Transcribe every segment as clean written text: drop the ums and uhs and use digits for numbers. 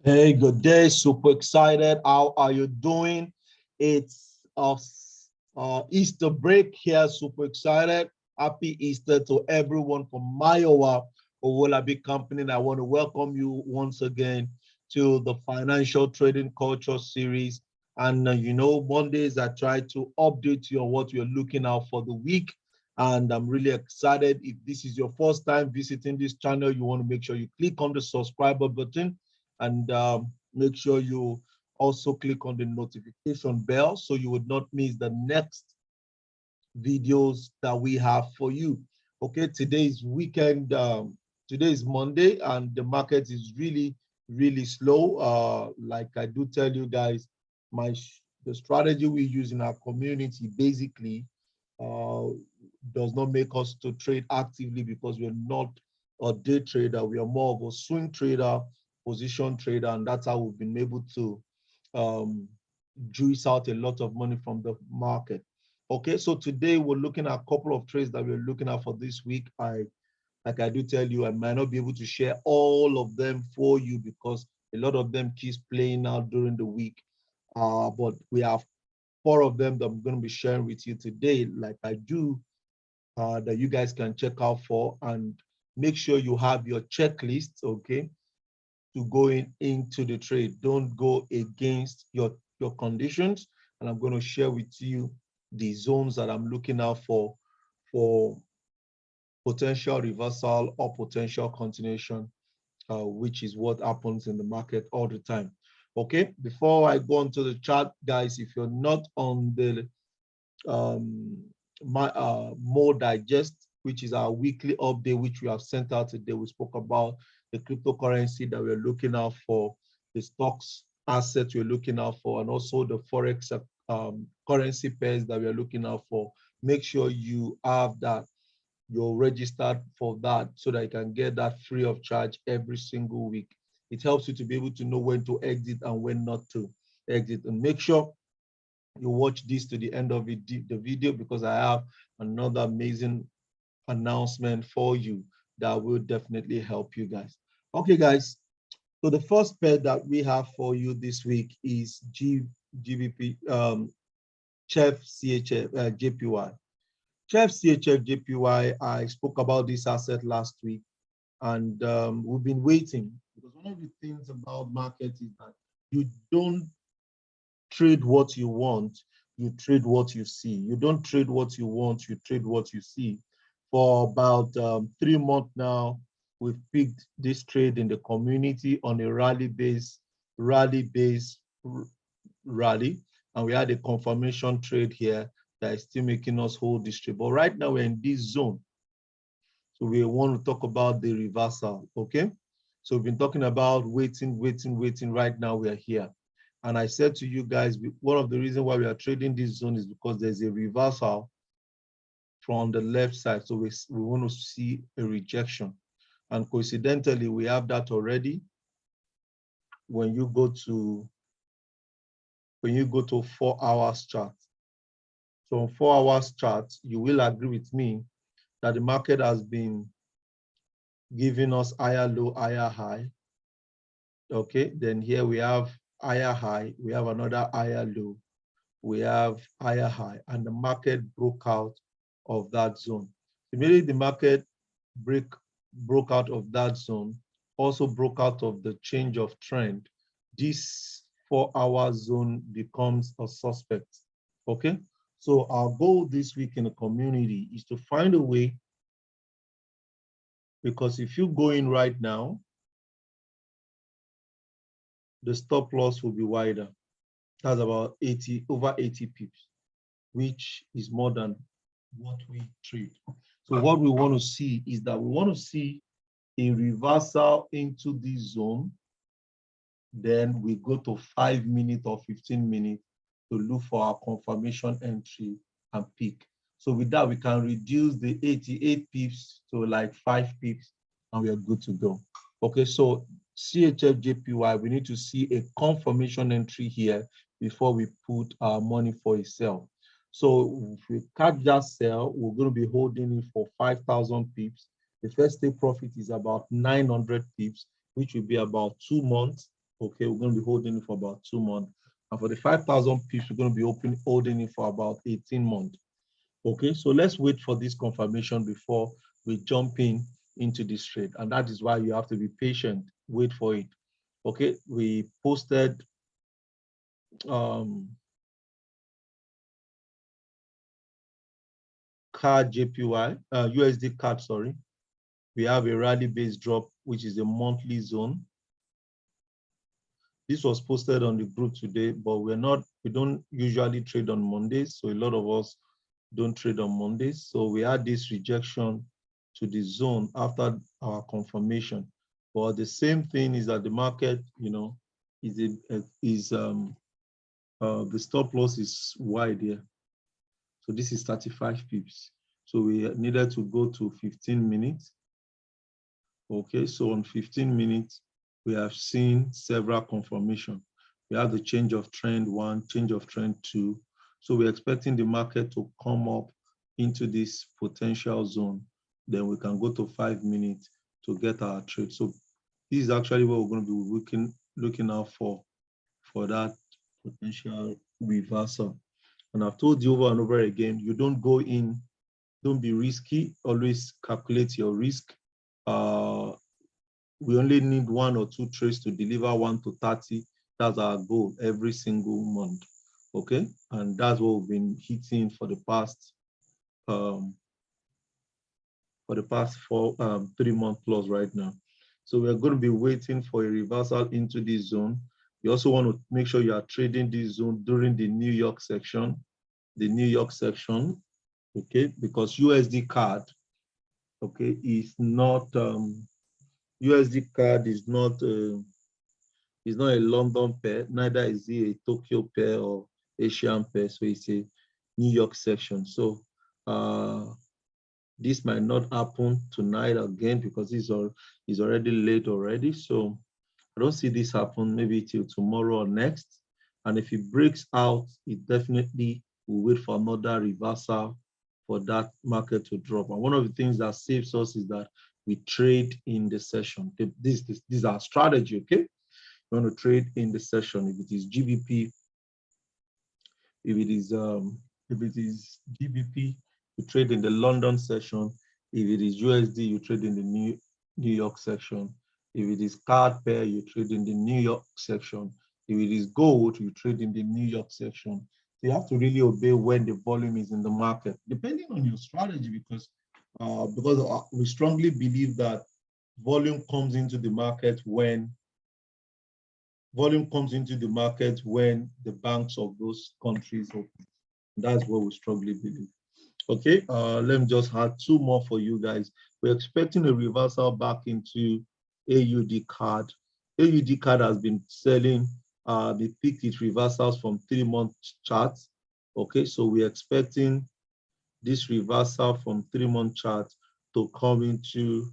Hey, good day. Super excited. How are you doing? It's Easter break here. Super excited. Happy Easter to everyone from Mayowa Owolabi company. And I want to welcome you once again to the Financial Trading Culture series. And Mondays I try to update you on what you're looking out for the week. And I'm really excited. If this is your first time visiting this channel, you want to make sure you click on the subscriber button and make sure you also click on the notification bell so you would not miss the next videos that we have for you. Okay, today is weekend. Today is Monday, and the market is really slow. Like I do tell you guys, the strategy we use in our community basically uh, does not make us to trade actively because we're not a day trader. We are more of a swing trader, position trader, and that's how we've been able to um, juice out a lot of money from the market. Okay, so today we're looking at a couple of trades that we're looking at for this week. Like I do tell you, I might not be able to share all of them for you because a lot of them keeps playing out during the week. But we have four of them that I'm going to be sharing with you today, like I do, that you guys can check out for, and make sure you have your checklist, okay, to go into the trade. Don't go against your conditions. And I'm going to share with you the zones that I'm looking out for potential reversal or potential continuation, which is what happens in the market all the time. Okay, before I go into the chart, guys, if you're not on the more digest, which is our weekly update, which we have sent out today. We spoke about the cryptocurrency that we're looking out for, the stocks assets we're looking out for, and also the Forex currency pairs that we're looking out for. Make sure you have that, you're registered for that so that you can get that free of charge every single week. It helps you to be able to know when to exit and when not to exit. And make sure you watch this to the end of the video because I have another amazing announcement for you that will definitely help you guys. Okay, guys. So the first pair that we have for you this week is GBP CHF CHF JPY. CHF CHF JPY. I spoke about this asset last week, and we've been waiting because one of the things about market is that you don't trade what you want, you trade what you see. You don't trade what you want, you trade what you see. For about 3 months now, we've picked this trade in the community on a rally-based rally, and we had a confirmation trade here that is still making us hold this trade. But right now we're in this zone. So we want to talk about the reversal, okay? So we've been talking about waiting. Right now we are here. And I said to you guys, one of the reasons why we are trading this zone is because there's a reversal from the left side. So we want to see a rejection. And coincidentally, we have that already. When you go to 4 hours chart. So on 4 hours chart, you will agree with me that the market has been giving us higher low, higher high. Okay, then here we have higher high, we have another higher low, we have higher high, and the market broke out of that zone. Immediately the market broke out of that zone, also broke out of the change of trend. This 4 hour zone becomes a suspect. Okay, so our goal this week in the community is to find a way, because if you go in right now, the stop loss will be wider. That's about over 80 pips, which is more than what we trade. So what we want to see is that we want to see a reversal into this zone. Then we go to 5 minutes or 15 minutes to look for our confirmation entry and peak. So with that, we can reduce the 88 pips to like 5 pips and we are good to go. Okay, so CHF JPY, we need to see a confirmation entry here before we put our money for a sell. So if we catch that sell, we're going to be holding it for 5,000 pips. The first day profit is about 900 pips, which will be about 2 months. Okay, we're going to be holding it for about 2 months. And for the 5,000 pips, we're going to be holding it for about 18 months. Okay, so let's wait for this confirmation before we jump into this trade. And that is why you have to be patient, wait for it. Okay, we posted CAD JPY, USD CAD, sorry. We have a rally-based drop, which is a monthly zone. This was posted on the group today, but we don't usually trade on Mondays. So a lot of us don't trade on Mondays. So we had this rejection to the zone after our confirmation. But the same thing is that the market, you know, the stop loss is wide here. So this is 35 pips. So we needed to go to 15 minutes. Okay, so on 15 minutes, we have seen several confirmations. We have the change of trend 1, change of trend 2. So we're expecting the market to come up into this potential zone. Then we can go to 5 minutes to get our trade. So this is actually what we're going to be looking out for that potential reversal. And I've told you over and over again, you don't go in, don't be risky, always calculate your risk. We only need 1 or 2 trades to deliver 1 to 30. That's our goal every single month. Okay, and that's what we've been hitting for the past 3 months plus right now. So we're going to be waiting for a reversal into this zone. You also want to make sure you are trading this zone during the New York section. Okay, because USD CAD, okay, is not USD CAD is not a London pair, neither is it a Tokyo pair or Asian pair, so it's a New York section. So this might not happen tonight again because it's already late already. So I don't see this happen maybe till tomorrow or next. And if it breaks out, it definitely will wait for another reversal for that market to drop. And one of the things that saves us is that we trade in the session. This is our strategy, okay? You want to trade in the session. If it is GBP, if it is GBP, you trade in the London session. If it is USD, you trade in the New York section. If it is card pair, you trade in the New York section. If it is gold, you trade in the New York section. So you have to really obey when the volume is in the market, depending on your strategy, because we strongly believe that volume comes into the market when the banks of those countries open. That's what we strongly believe. Okay, let me just add 2 more for you guys. We're expecting a reversal back into AUD CAD. AUD CAD has been selling, they picked its reversals from 3-month charts. Okay, so we're expecting this reversal from 3-month chart to come into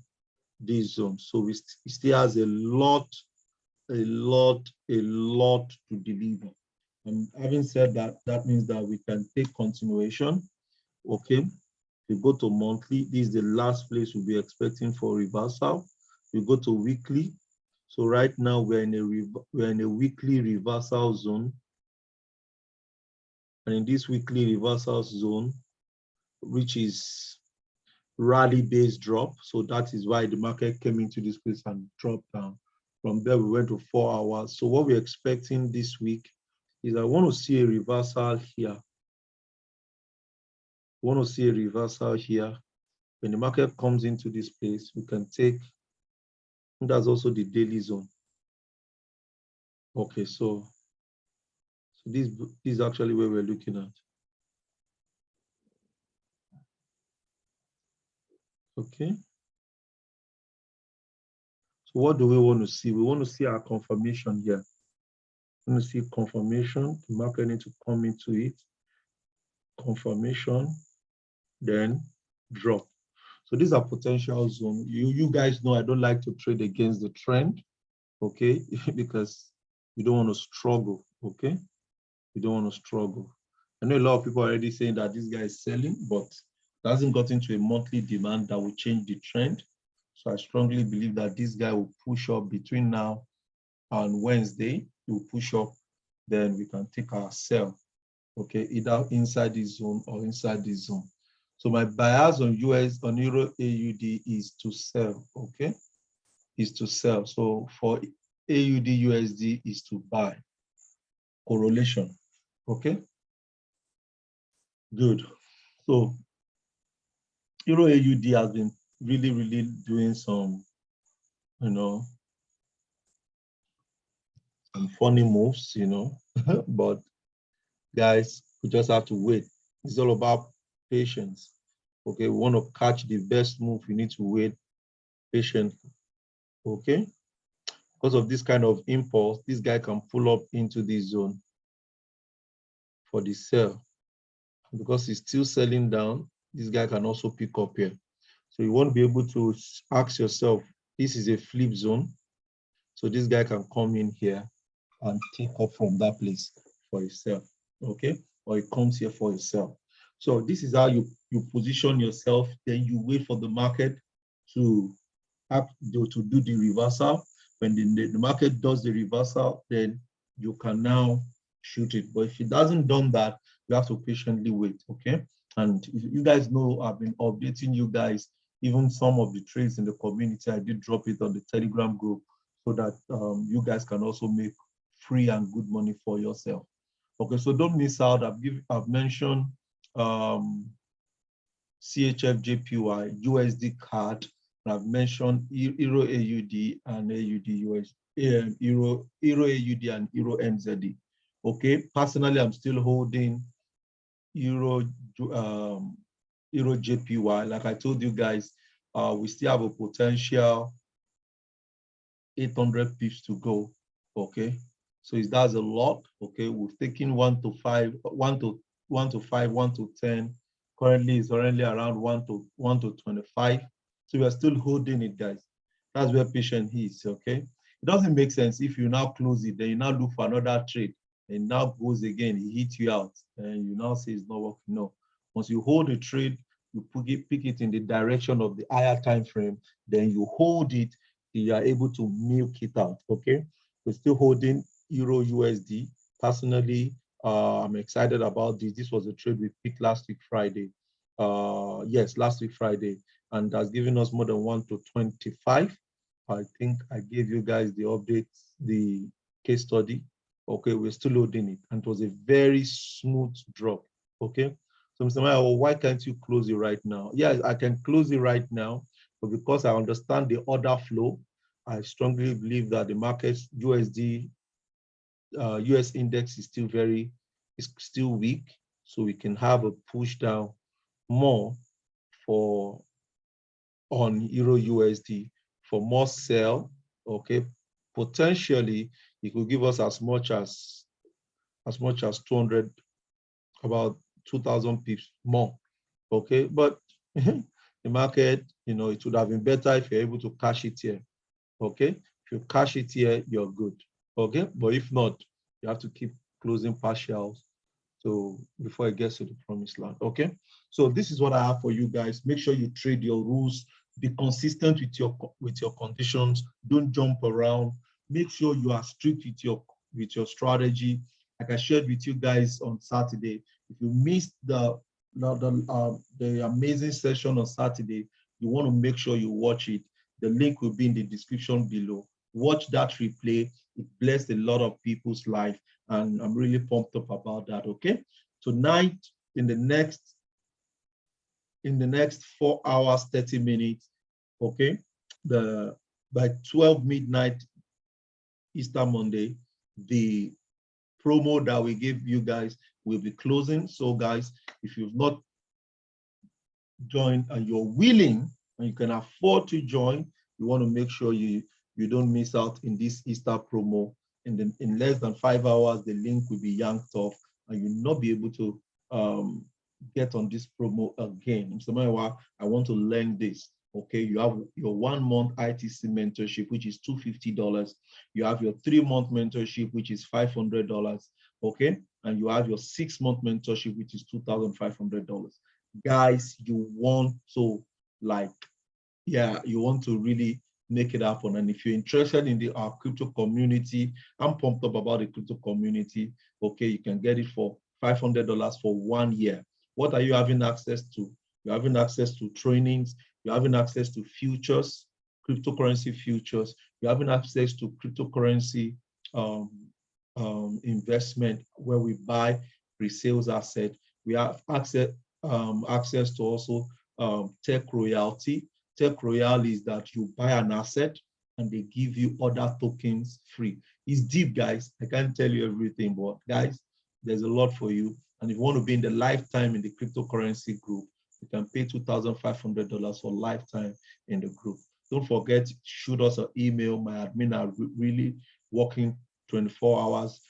this zone. So it still has a lot to deliver. And having said that, that means that we can take continuation. Okay, if you go to monthly, this is the last place we'll be expecting for reversal. You go to weekly. So right now we're in a weekly reversal zone. And in this weekly reversal zone, which is rally-based drop, so that is why the market came into this place and dropped down. From there, we went to 4 hours. So what we're expecting this week is I want to see a reversal here. When the market comes into this place, we can take, that's also the daily zone. Okay, so this is actually where we're looking at. Okay. So what do we want to see? We want to see our confirmation here. We want to see confirmation. The market needs to come into it. Confirmation, then drop. So these are potential zones. You guys know I don't like to trade against the trend, okay? Because you don't want to struggle, okay? You don't want to struggle. I know a lot of people are already saying that this guy is selling, but it hasn't gotten to a monthly demand that will change the trend. So I strongly believe that this guy will push up between now and Wednesday, we'll push up, then we can take our sell, okay, either inside this zone or inside this zone. So my bias on on Euro AUD is to sell, okay, is to sell. So for AUD USD is to buy, correlation, okay, good. So Euro AUD has been really doing some, some funny moves, but guys, we just have to wait. It's all about patience. Okay, we want to catch the best move, we need to wait patiently. Okay, because of this kind of impulse, this guy can pull up into this zone for the sell. Because he's still selling down, this guy can also pick up here. So you won't be able to ask yourself, this is a flip zone. So this guy can come in here and take up from that place for a sell, okay? Or it comes here for a sell. So this is how you position yourself. Then you wait for the market to do the reversal. When the market does the reversal, then you can now shoot it. But if it doesn't done that, you have to patiently wait, okay? And you guys know I've been updating you guys, even some of the trades in the community. I did drop it on the Telegram group so that you guys can also make free and good money for yourself. Okay, so don't miss out. I've mentioned CHF USD card. I've mentioned Euro AUD and AUD US, Euro AUD and Euro NZD. Okay, personally, I'm still holding Euro JPY. Like I told you guys, we still have a potential 800 pips to go. Okay, so that's a lot. Okay, we've taken 1 to 5, 1 to 5, 1 to 10. Currently, it's currently around 1 to 25. So we are still holding it, guys. That's where patience is. Okay, it doesn't make sense if you now close it, then you now look for another trade, and now goes again, he hits you out, and you now say it's not working. No, once you hold a trade, you pick it in the direction of the higher time frame, then you hold it, you are able to milk it out. Okay, we're still holding Euro USD. Personally, I'm excited about this. This was a trade we picked last week Friday. Yes, last week Friday, and that's given us more than 1 to 25. I think I gave you guys the updates, the case study. Okay, we're still loading it, and it was a very smooth drop. Okay, so Mr. Mayowa, why can't you close it right now? Yes, I can close it right now, but because I understand the order flow, I strongly believe that the market's USD, US index is still weak, so we can have a push down more on Euro USD for more sell. Okay, potentially it could give us as much as 200, about 2,000 pips more. Okay, but the market, it would have been better if you're able to cash it here. Okay, if you cash it here, you're good. Okay, but if not, you have to keep closing partials so before it gets to the promised land. Okay, so this is what I have for you guys. Make sure you trade your rules, be consistent with your conditions, don't jump around. Make sure you are strict with your strategy. Like I shared with you guys on Saturday, if you missed the amazing session on Saturday, you want to make sure you watch it. The link will be in the description below. Watch that replay. It blessed a lot of people's life, and I'm really pumped up about that. Okay, tonight, in the next 4 hours 30 minutes, okay, by 12 midnight Easter Monday, the promo that we give you guys will be closing. So guys, if you've not joined and you're willing and you can afford to join, you want to make sure you don't miss out in this Easter promo. And then in less than 5 hours, the link will be yanked off and you'll not be able to get on this promo again. Mr. Mayowa, I want to learn this. Okay, you have your 1 month ITC mentorship, which is $250. You have your 3-month mentorship, which is $500. Okay, and you have your 6-month mentorship, which is $2,500. Guys, you want to really make it happen. And if you're interested in our crypto community, I'm pumped up about the crypto community. Okay, you can get it for $500 for 1 year. What are you having access to? You're having access to trainings. You're having access to futures, cryptocurrency futures. You're having access to cryptocurrency investment where we buy pre-sales asset. We have access to also tech royalty. Tech royalty is that you buy an asset and they give you other tokens free. It's deep, guys. I can't tell you everything, but guys, there's a lot for you. And if you want to be in the lifetime in the cryptocurrency group, you can pay $2,500 for lifetime in the group. Don't forget, shoot us an email. My admin are really working 24 hours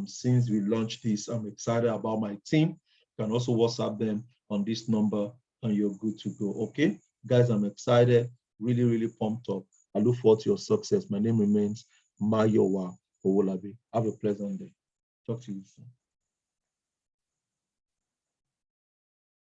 since we launched this. I'm excited about my team. You can also WhatsApp them on this number and you're good to go. Okay, guys, I'm excited, really, really pumped up. I look forward to your success. My name remains Mayowa Owolabi. Have a pleasant day. Talk to you soon.